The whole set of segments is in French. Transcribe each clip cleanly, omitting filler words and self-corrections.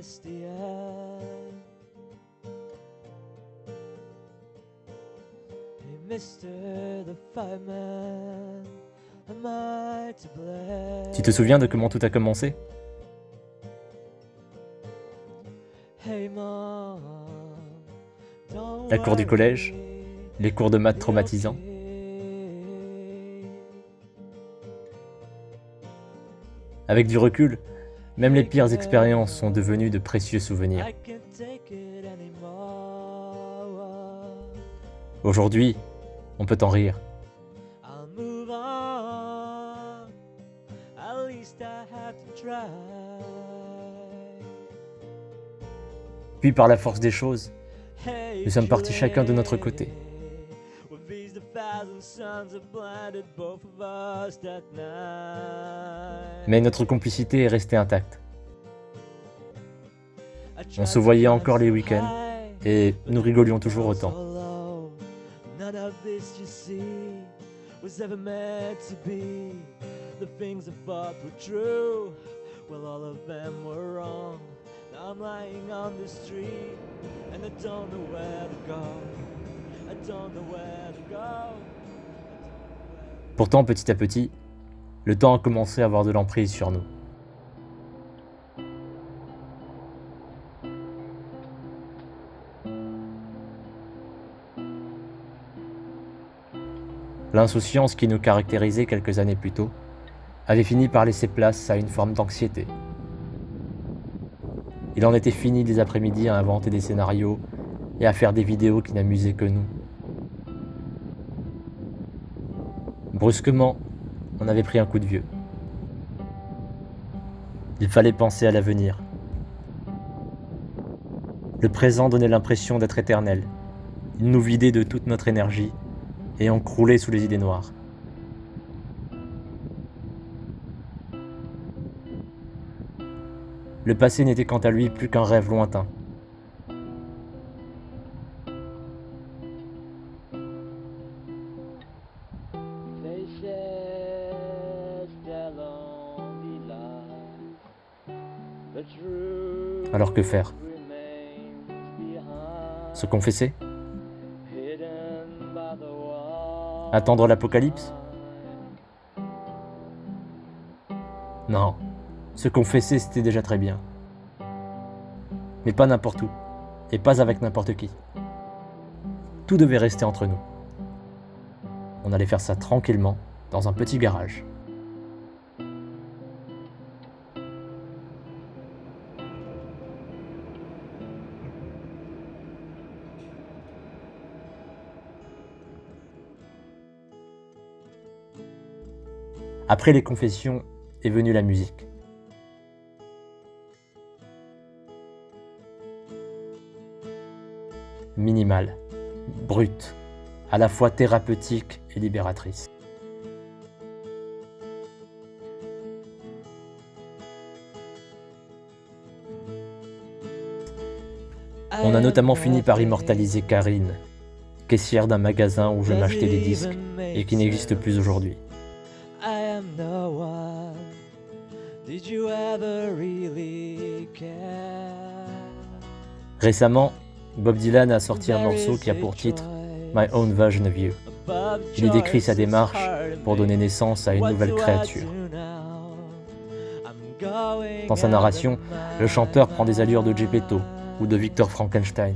misty air. Hey, Mr. the Fireman, am I to blame? Tu te souviens de comment tout a commencé? Hey, Mom, don't La cour du collège, worry, les cours de maths be traumatisants. okay. Avec du recul, même les pires expériences sont devenues de précieux souvenirs. I can't take it anymore. Aujourd'hui, on peut en rire. I'll move on. At least I have to try. Puis par la force des choses, Hey, nous sommes partis chacun de notre côté. With these the thousand suns have blinded both of us that night. Mais notre complicité est restée intacte. I On tried se to voyait climb encore les so week-ends high, et but nous the rigolions view toujours was autant. so low. None of this, you see, was ever meant to be. The things I thought were true, well, all of them were wrong. Now I'm lying on the street, and I don't know where to go. I don't know where to go. Pourtant, petit à petit, le temps a commencé à avoir de l'emprise sur nous. L'insouciance qui nous caractérisait quelques années plus tôt avait fini par laisser place à une forme d'anxiété. Il en était fini des après-midi à inventer des scénarios et à faire des vidéos qui n'amusaient que nous. Brusquement, on avait pris un coup de vieux. Il fallait penser à l'avenir. Le présent donnait l'impression d'être éternel. Il nous vidait de toute notre énergie et on croulait sous les idées noires. Le passé n'était quant à lui plus qu'un rêve lointain. Alors que faire? Se confesser? Attendre l'apocalypse? Non, se confesser c'était déjà très bien. Mais pas n'importe où, et pas avec n'importe qui. Tout devait rester entre nous. On allait faire ça tranquillement, dans un petit garage. Après les confessions est venue la musique. Minimale, brute, à la fois thérapeutique et libératrice. On a notamment fini par immortaliser Karine, caissière d'un magasin où je m'achetais des disques et qui n'existe plus aujourd'hui. I am no one. Did you ever really care? Récemment, Bob Dylan a sorti un morceau qui a pour titre My Own Version of You. Il y décrit sa démarche pour donner naissance à une nouvelle créature. Dans sa narration, le chanteur prend des allures de Geppetto ou de Victor Frankenstein.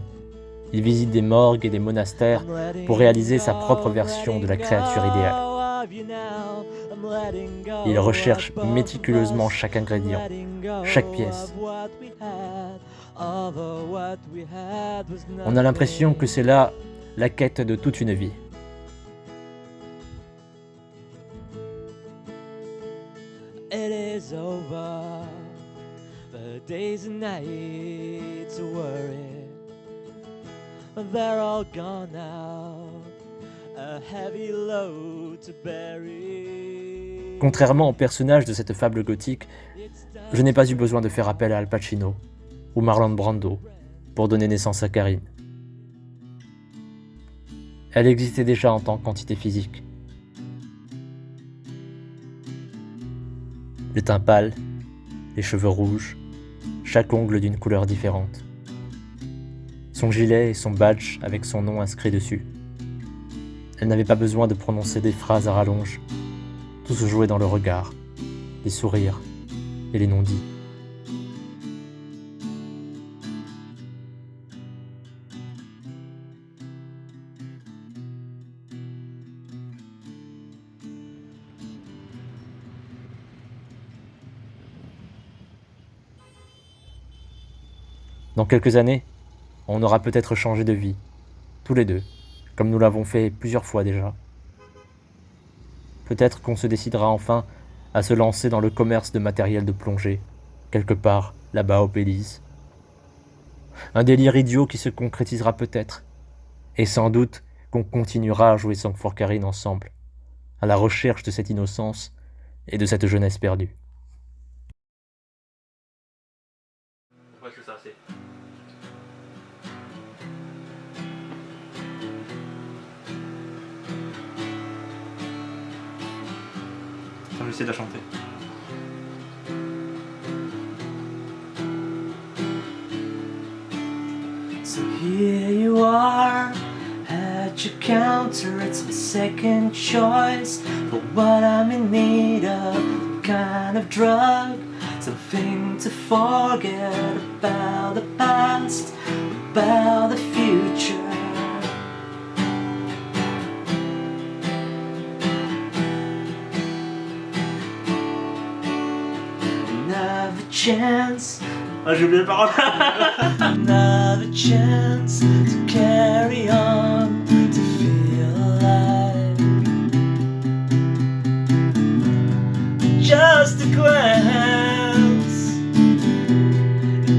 Il visite des morgues et des monastères pour réaliser sa propre version de la créature idéale. Il recherche méticuleusement chaque ingrédient, chaque pièce. On a l'impression que c'est là la quête de toute une vie. It is over. The days and nights of worry, they're all gone now. A heavy load to bury. Contrairement au personnage de cette fable gothique, je n'ai pas eu besoin de faire appel à Al Pacino ou Marlon Brando pour donner naissance à Karine. Elle existait déjà en tant qu'entité physique. Le teint pâle, les cheveux rouges, chaque ongle d'une couleur différente. Son gilet et son badge avec son nom inscrit dessus. Elle n'avait pas besoin de prononcer des phrases à rallonge. Tout se jouait dans le regard, les sourires et les non-dits. Dans quelques années, on aura peut-être changé de vie, tous les deux, comme nous l'avons fait plusieurs fois déjà. Peut-être qu'on se décidera enfin à se lancer dans le commerce de matériel de plongée, quelque part là-bas au Belize. Un délire idiot qui se concrétisera peut-être, et sans doute qu'on continuera à jouer Song for Karin ensemble, à la recherche de cette innocence et de cette jeunesse perdue. Ouais, c'est ça, c'est. Attends, je vais essayer de la chanter. So here you are, at your counter, it's my second choice. But what I'm in need of, kind of drug, something to forget about the past, about the future. Another chance. Ah, j'ai oublié les paroles. Another chance to carry on, to feel alive. Just a glance,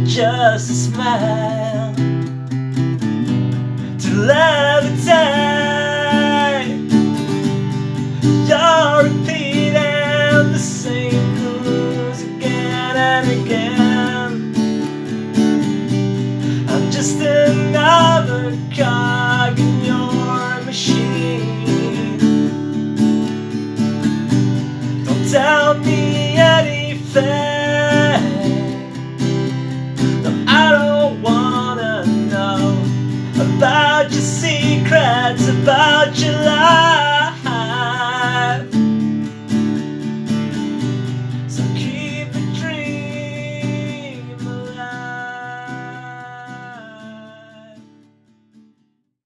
just a smile, to levitate. You're repeating the same clues again and again. Just another cog in your machine. Don't tell me